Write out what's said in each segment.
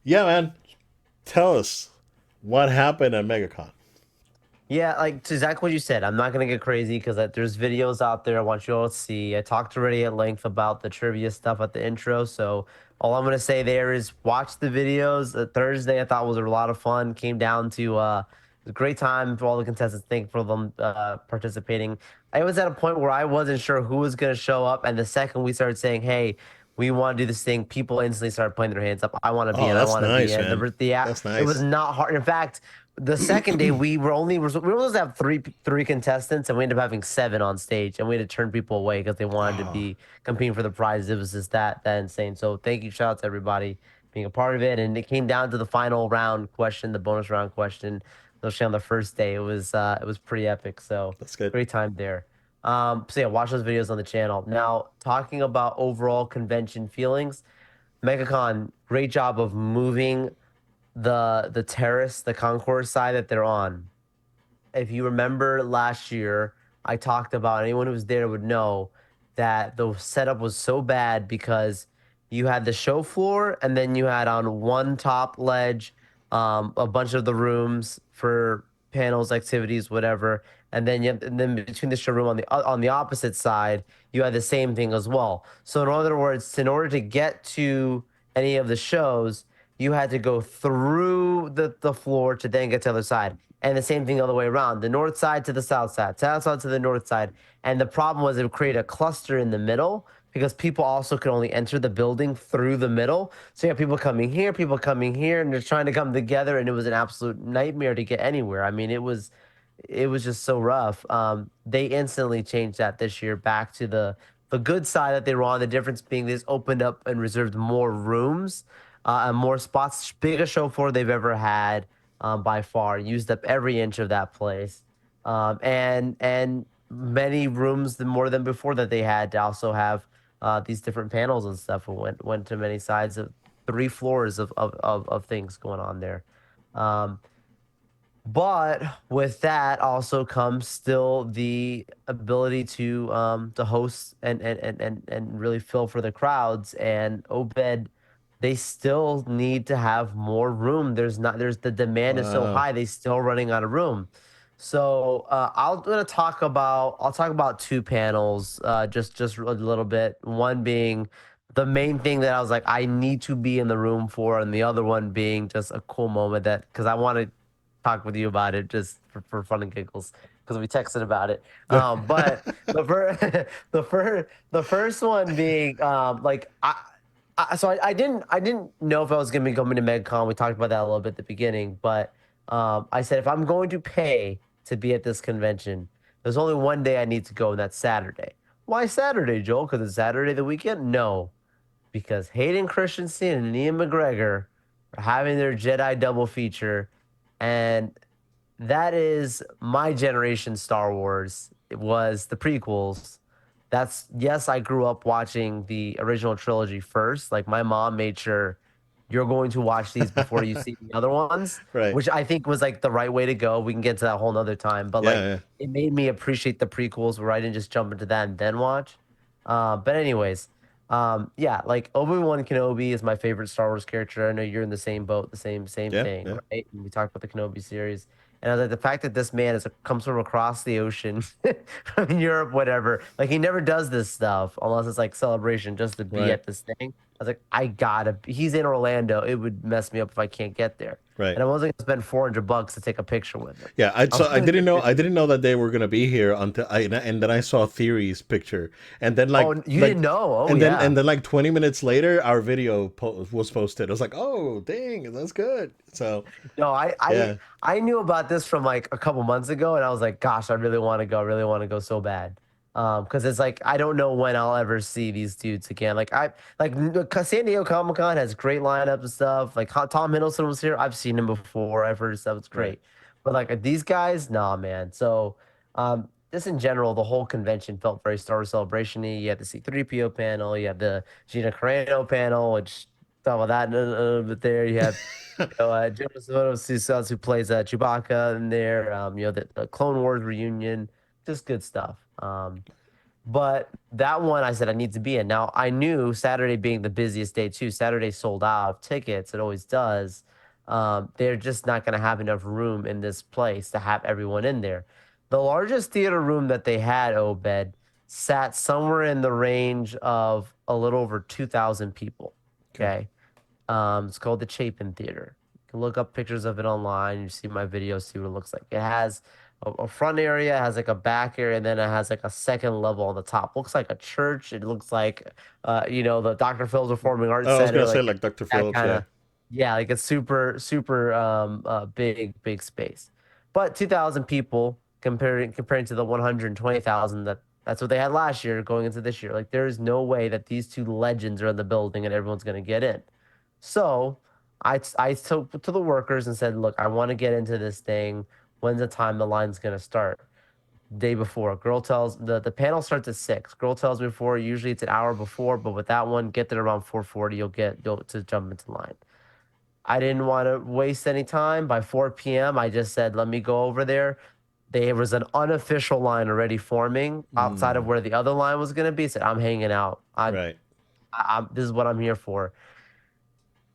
Yeah, man. Tell us what happened at MegaCon. Yeah, like to exactly what you said. I'm not gonna get crazy because there's videos out there I want you all to see. I talked already at length about the trivia stuff at the intro, so all I'm gonna say there is watch the videos. Thursday I thought was a lot of fun. Came down to a great time for all the contestants. Thank for them participating. I was at a point where I wasn't sure who was gonna show up, and the second we started saying, "Hey, we want to do this thing," people instantly started putting their hands up. I want to be Oh, in. I that's want to be nice, in. man. That's It was nice. not hard. In fact, the second day we were supposed to have three contestants, and we ended up having seven on stage, and we had to turn people away because they wanted to Oh, be competing for the prize. It was just that insane. So thank you, shout out to everybody being a part of it. And it came down to the final round question, the bonus round question, especially on the first day. It was pretty epic. So that's good. great time there. So yeah, watch those videos on the channel. Now talking about overall convention feelings, MegaCon, great job of moving the terrace, the concourse side that they're on. If you remember last year, I talked about anyone who was there would know that the setup was so bad because you had the show floor and then you had on one top ledge a bunch of the rooms for panels, activities, whatever, and then between the showroom on the opposite side, you had the same thing as well. So in other words, in order to get to any of the shows, you had to go through the floor to then get to the other side. And the same thing the other way around, the north side to the south side to the north side. And the problem was it would create a cluster in the middle because people also could only enter the building through the middle. So you have people coming here, and they're trying to come together, and it was an absolute nightmare to get anywhere. I mean, it was just so rough. They instantly changed that this year back to the good side that they were on. The difference being they just opened up and reserved more rooms and more spots, biggest show floor they've ever had by far. Used up every inch of that place, and many rooms more than before that they had to also have these different panels and stuff. Went to many sides of three floors of things going on there. Um, but with that also comes still the ability to host and really fill for the crowds. And Obed, they still need to have more room. There's the demand is so Wow. high, they still running out of room. So I'll talk about two panels, just a little bit. One being the main thing that I was like, I need to be in the room for, and the other one being just a cool moment that because I want to talk with you about it just for fun and giggles because we texted about it. But the first, the first one being I didn't know if I was gonna be coming to MegCon. We talked about that a little bit at the beginning, but I said if I'm going to pay to be at this convention, there's only one day I need to go, and that's Saturday. Why Saturday, Joel? Because it's Saturday the weekend? No, because Hayden Christensen and Ian McGregor are having their Jedi double feature, and that is my generation Star Wars. It was the prequels. That's yes, I grew up watching the original trilogy first. Like my mom made sure you're going to watch these before you see the other ones, Right. which I think was like the right way to go. We can get to that whole nother time. But Yeah, like yeah. it made me appreciate the prequels where I didn't just jump into that and then watch. But anyways, yeah, like Obi-Wan Kenobi is my favorite Star Wars character. I know you're in the same boat, the same Yeah, thing, yeah. right? And we talked about the Kenobi series. And I was like, the fact that this man comes from across the ocean from Europe, whatever, like he never does this stuff unless it's like celebration just to be Right. at this thing. I was like, he's in Orlando. It would mess me up if I can't get there. Right. And I wasn't gonna spend $400 to take a picture with him. Yeah, I I so wasn't I didn't know that they were gonna be here until and then I saw Theory's picture, and then oh, you didn't know? Oh and yeah. then like 20 minutes later, our video was posted. I was like, oh, dang, that's good. So No, yeah, I knew about this from like a couple months ago, and I was like, gosh, I really want to go. I really want to go so bad. Because it's like I don't know when I'll ever see these dudes again. San Diego Comic Con has great lineups and stuff. Like Tom Hiddleston was here. I've seen him before. I've heard his stuff. It's right. great. But like these guys, nah, man. So just in general, the whole convention felt very Star Wars Celebration-y. You had the C3PO panel, you had the Gina Carano panel, which talk about that a little bit there. You have Jonas Sotos who plays Chewbacca in there. The Clone Wars reunion, just good stuff. But that one I said I need to be in. Now I knew Saturday being the busiest day too. Saturday sold out of tickets. It always does. They're just not going to have enough room in this place to have everyone in there. The largest theater room that they had, Obed, sat somewhere in the range of a little over 2,000 people. Okay. Okay. It's called the Chapin Theater. You can look up pictures of it online. You see my video, see what it looks like. It has a front area, it has like a back area, and then it has like a second level on the top. Looks like a church. It looks like, the Dr. Phil's Performing Arts I was Center. gonna say Like like Dr. that Phillips, kind yeah. of, yeah, like it's super, super big space. But 2,000 people comparing to the 120,000 that's what they had last year going into this year. Like there is no way that these two legends are in the building and everyone's going to get in. So I took to the workers and said, look, I want to get into this thing. When's the time the line's gonna start? Day before. Girl tells the panel starts at 6. Girl tells me before. Usually it's an hour before, but with that one, get there around 4:40. You'll to jump into line. I didn't want to waste any time. By 4 p.m., I just said, let me go over there. There was an unofficial line already forming outside of Mm, where the other line was gonna be. I said, I'm hanging out. right. This is what I'm here for.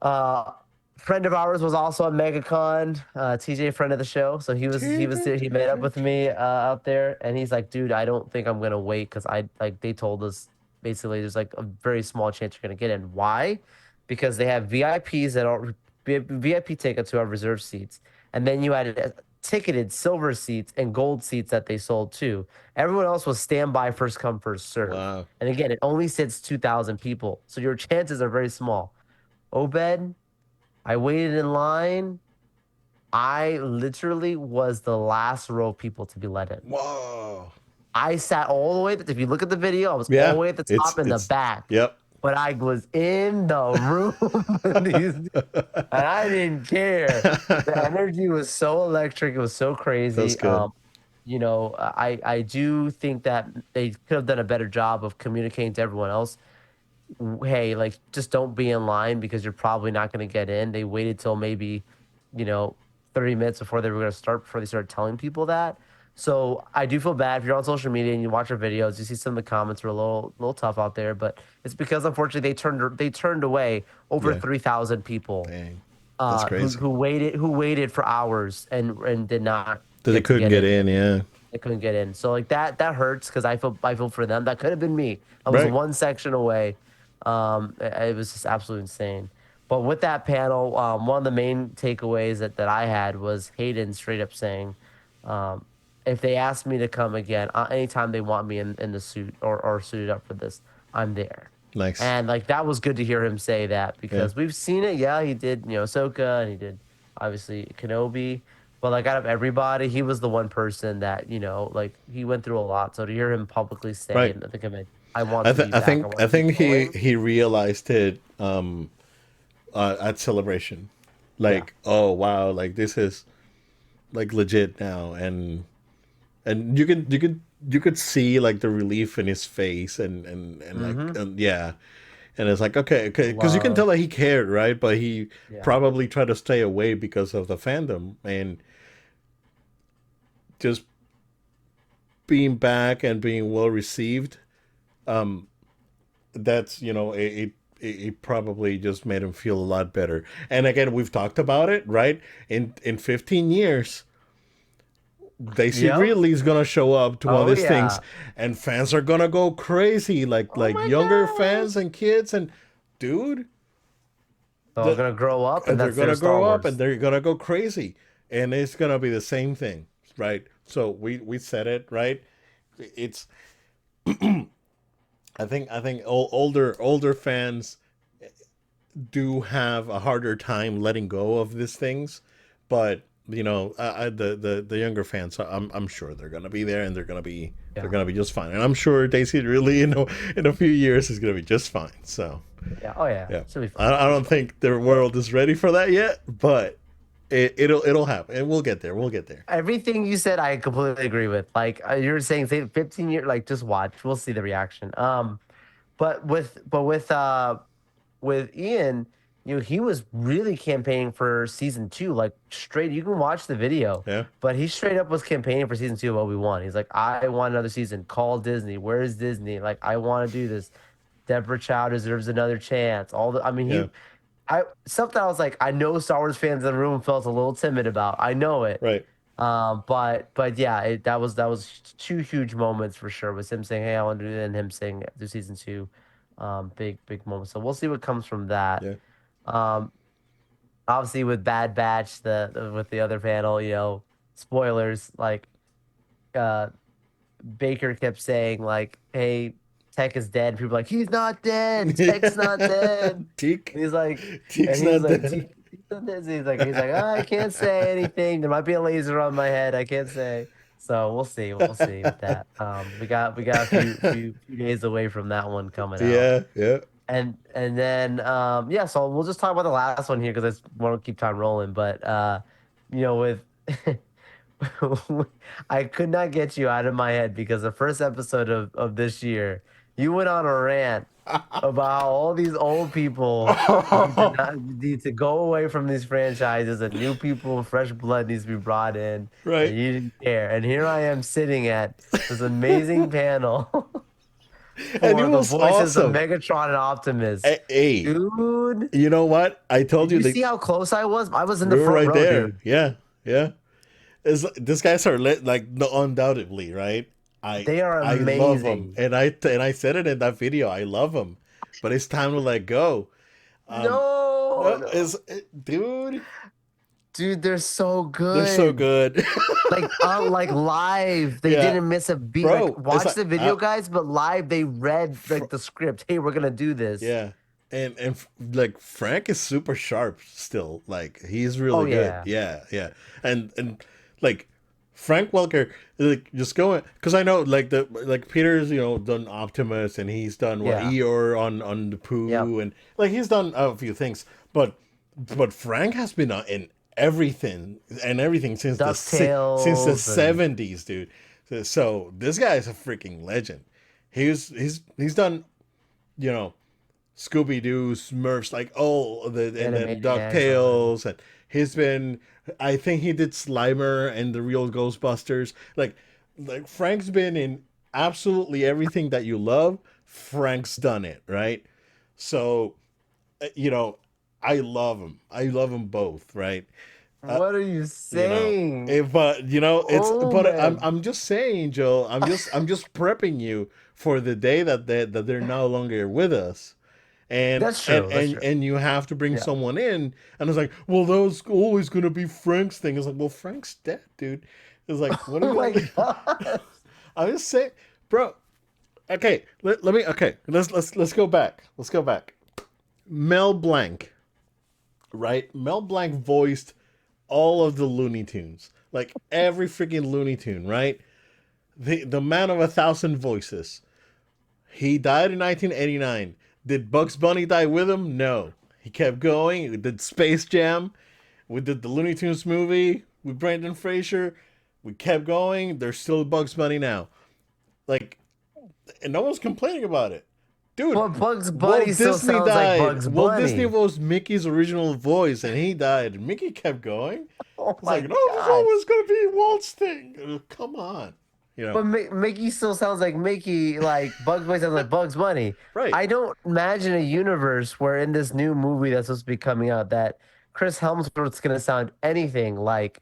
Uh, Friend of ours was also at MegaCon. TJ, friend of the show, so he met up with me out there, and he's like, "Dude, I don't think I'm gonna wait because I like they told us basically there's like a very small chance you're gonna get in. Why? Because they have VIPs that are VIP tickets who have reserved seats, and then you had ticketed silver seats and gold seats that they sold too. Everyone else was standby, first come, first serve. Wow. And again, it only sits 2,000 people, so your chances are very small. Obed, I waited in line. I literally was the last row of people to be let in. Whoa. I sat all the way. If you look at the video, I was all the Yeah. way at the top in the It's back, yep. but I was in the room with these, and I didn't care. The energy was so electric. It was so That's crazy. good. I do think that they could have done a better job of communicating to everyone else, hey, like just don't be in line because you're probably not going to get in. They waited till maybe, you know, 30 minutes before they were going to start before they started telling people that. So I do feel bad if you're on social media and you watch our videos, you see some of the comments are a little tough out there, but it's because unfortunately they turned away over Yeah. 3,000 people Dang. That's crazy. who waited for hours and did not That they get to couldn't get get in. in, yeah. They couldn't get in. So like that hurts because I feel for them. That could have been me. I was Right. one section away. It was just absolutely insane. But with that panel, one of the main takeaways that I had was Hayden straight up saying, um, if they ask me to come again, anytime they want me in the suit or suited up for this, I'm there. Nice. And like that was good to hear him say that Yeah. because we've seen it. Yeah, he did, Ahsoka and he did obviously Kenobi. But like out of everybody, he was the one person that, like he went through a lot. So to hear him publicly say Right. and think of it, I want to be I back. I think want I to keep think he going. he realized it at celebration. Yeah. Like, oh wow, like this is like legit now, and you could see like the relief in his face and like Mm-hmm. yeah, and it's like okay, because you can tell Love. that he cared, right? But he Yeah. probably tried to stay away because of the fandom and just being back and being well received. That's it probably just made him feel a lot better. And again, we've talked about it, right? In 15 years, Daisy Yep. Ridley is gonna show up to one of Oh these things, yeah. and fans are gonna go crazy, Oh like my younger gosh. fans and kids. And dude, They're all the gonna grow up, and they're that's their gonna Star grow up and Wars. they're gonna go crazy, and it's gonna be the same thing, right? So we said it, right? It's I think older fans do have a harder time letting go of these things, but the younger fans, I'm sure they're gonna be there and they're Yeah. gonna be just fine, and I'm sure Daisy really in a few years is gonna be just fine. So Yeah. Oh yeah. yeah, Should be fine. I It's don't fine. think the world is ready for that yet, but it'll happen, and we'll get there. We'll get there. Everything you said, I completely agree with. Like you're saying, say 15 years. Like just watch. We'll see the reaction. But with Ian, he was really campaigning for season two, like straight. You can watch the video, Yeah, but he straight up was campaigning for season two of Obi-Wan. He's like, I want another season. Call Disney. Where is Disney? Like, I want to do this. Deborah Chow deserves another chance. I mean, yeah, something I was like, I know Star Wars fans in the room felt a little timid about. I know it. right. But yeah, that was two huge moments for sure. Was him saying, "Hey, I want to do it," and him saying, "Do season two." Big moment. So we'll see what comes from that. Yeah, Um, Obviously with Bad Batch, with the other panel, spoilers. Like, uh, Baker kept saying like, "Hey, Tech is dead." People are like, "He's not dead. Tech's not dead." Teak, And he's like, Teak's and he's not like, dead. He's not dead." He's like, "Oh, I can't say anything. There might be a laser on my head. I can't say." So we'll see with that. We got a few days away from that one coming out. Yeah, yeah. And then yeah, so we'll just talk about the last one here because I want to keep time rolling. But with I could not get you out of my head because the first episode of this year, you went on a rant about how all these old people need to go away from these franchises and new people, fresh blood needs to be brought in, and Right. you didn't care. And here I am sitting at this amazing panel And it for the was voices of awesome. Megatron and Optimus. Hey, Dude, you know what? I told did you you that see how close I was? I was in the we were front right row, there. dude. Yeah, yeah. These guys are like no, undoubtedly right. I They are I love them, amazing. and I said it in that video. I love them, but it's time to let go. Um, No, no, no. dude, Dude, they're so they're so good. good. Like live, they Yeah, didn't miss a beat. Like, bro. It's watch like the video, guys, but live they read like the script. Hey, we're gonna do this. yeah, like Frank is super sharp still. Like he's Oh really good. yeah, Yeah, yeah, and like Frank Welker, like just going because I know like Peter's done Optimus and he's done what yeah, Eeyore on the yep. Pooh and like he's done a few things, but Frank has been in everything since the Ducktales and 70s, dude. So this guy is a freaking legend. He's done you know Scooby Doo, Smurfs, like and then Animaniacs, all that. Ducktales, and he's been. I think he did Slimer and the Real Ghostbusters. Like Frank's been in absolutely everything that you love. Frank's done it, right? So, uh, you know, I love him. I love them both, right? Uh, What are you you know, saying? but it's Oh but man, I'm just saying, Joe. I'm just prepping you for the day that they're no longer with us and that's and true. That's and true. and you have to bring Yeah. someone in and it's like well that was always going to be Frank's thing. It's like well Frank's dead, dude. It's like what are Oh you my gonna god. I'm just saying, bro. Okay, let me okay, let's go back, Mel Blanc, right? Mel Blanc voiced all of the Looney Tunes, like every freaking Looney Tune, right? The man of a thousand voices. He died in 1989. Did Bugs Bunny die with him? No. He kept going. We did Space Jam. We did the Looney Tunes movie with Brendan Fraser. We kept going. There's still Bugs Bunny now. Like, and no one's complaining about it. Dude, But Bugs Bunny Walt still Disney sounds like died. Bugs Walt Disney Bunny. was Mickey's original voice, and he died. Mickey kept going. Oh It's like, my no, this is gosh. always going to be Walt's thing. Come on. You know, But Mickey still sounds like Mickey, like Bugs Bunny sounds like Bugs Bunny. right. I don't imagine a universe where in this new movie that's supposed to be coming out that Chris Helmsworth's gonna sound anything like.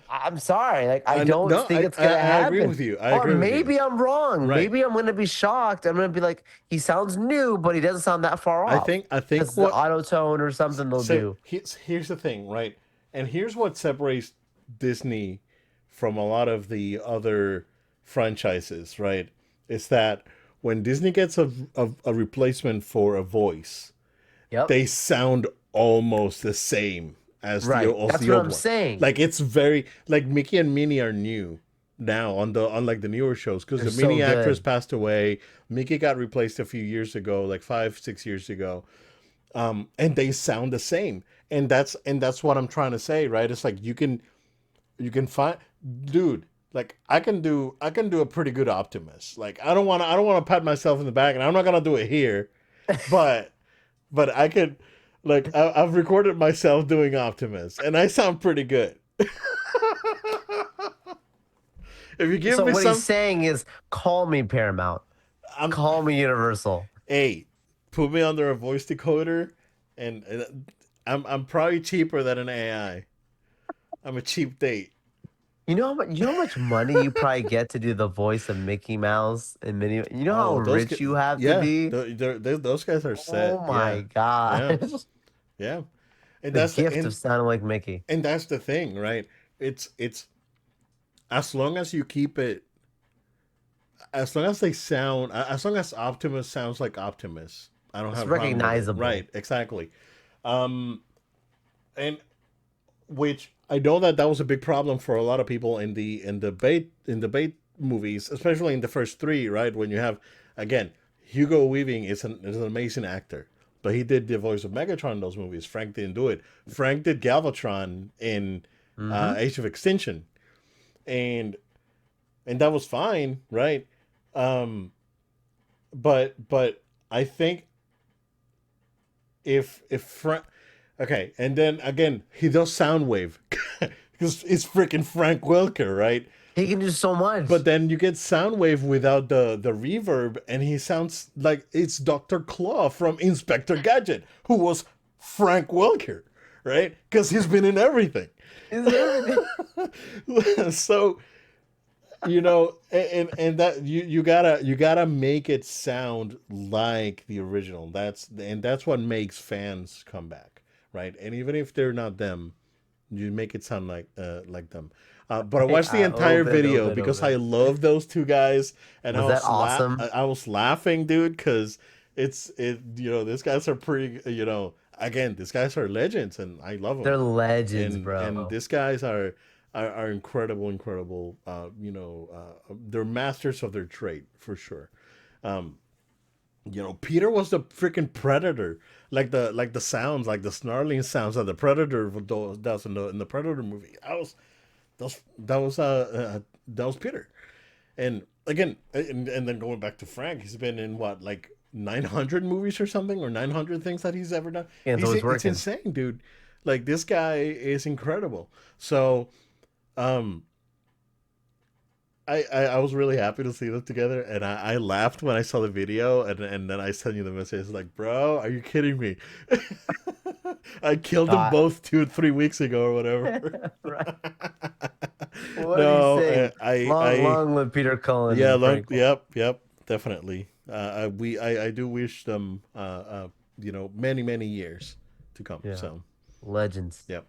I'm sorry, like I don't No, think it's gonna I agree happen. with you. I Or agree with you. maybe I'm wrong. Right. Maybe I'm gonna be shocked. I'm gonna be like, he sounds new, but he doesn't sound that far off. I think Because the what auto tone or something they'll so do. here's the thing, right? And here's what separates Disney from a lot of the other franchises, right? Is that when Disney gets a replacement for a voice, Yep. they sound almost the same Right. as That's the what old I'm one. saying. Like it's very like Mickey and Minnie are new now on like the newer shows because They're the so Minnie actress good. passed away. Mickey got replaced a few years ago, like 5 6 years ago, and they sound the same. And that's what I'm trying to say, right? It's like you can find, dude. Like I can do a pretty good Optimus. Like I don't want to pat myself in the back, and I'm not gonna do it here, but but I could, like, I've recorded myself doing Optimus, and I sound pretty good. If you give So me what he's some, saying is, call me Paramount, I'm, call me Universal. hey, put me under a voice decoder, and I'm probably cheaper than an AI. I'm a cheap date. You know how much money you probably get to do the voice of Mickey Mouse and Minnie. You know how Oh, rich you have to yeah, be. those guys are Oh set. my Yeah, yeah, gosh, yeah. And the that's the gift of sounding like Mickey. and that's the thing, right? It's as long as you keep it, as long as they sound, as long as Optimus sounds like Optimus, I don't It's have a problem with it. recognizable. Right? Exactly. Um, and which I know that that was a big problem for a lot of people in debate movies, especially in the first three. Right? When you have, again, Hugo Weaving is an amazing actor, but he did the voice of Megatron in those movies. Frank didn't do it. Frank did Galvatron in Mm-hmm. Age of Extinction, and that was fine, right? Um, but I think if Frank, okay, and then again he does Soundwave because it's freaking Frank Welker, right? He can do so But much. then you get Soundwave without the reverb, and he sounds like it's Doctor Claw from Inspector Gadget, who was Frank Welker, right? Because he's been in everything. Is everything. So and that you gotta make it sound like the original. That's what makes fans come back, right? And even if they're not them, you make it sound like them. But I Hey, watched the entire open, video open, because I open. love those two guys, and Was that awesome? I was laughing, dude, because these guys are pretty, again, these guys are legends, and I love They're them, legends, and bro. these guys are incredible, incredible. They're masters of their trade for sure. Um, Peter was the freaking predator, like the sounds, like the snarling sounds that the predator does in the Predator movie. That was Peter. And again, and then going back to Frank, he's been in what, like 900 movies or something, or 900 things that he's ever done. And it's always It's working. insane, dude. Like, this guy is incredible. So, um, I was really happy to see them together, and I laughed when I saw the video, and then I sent you the message like, bro, are you kidding me? I killed them Uh, both 2 3 weeks ago or whatever. right. What did he No, say? I Long live Peter Cullen yeah, and long, Frank. yep, definitely. I do wish them, many many years to come. Yeah, So, legends. yep.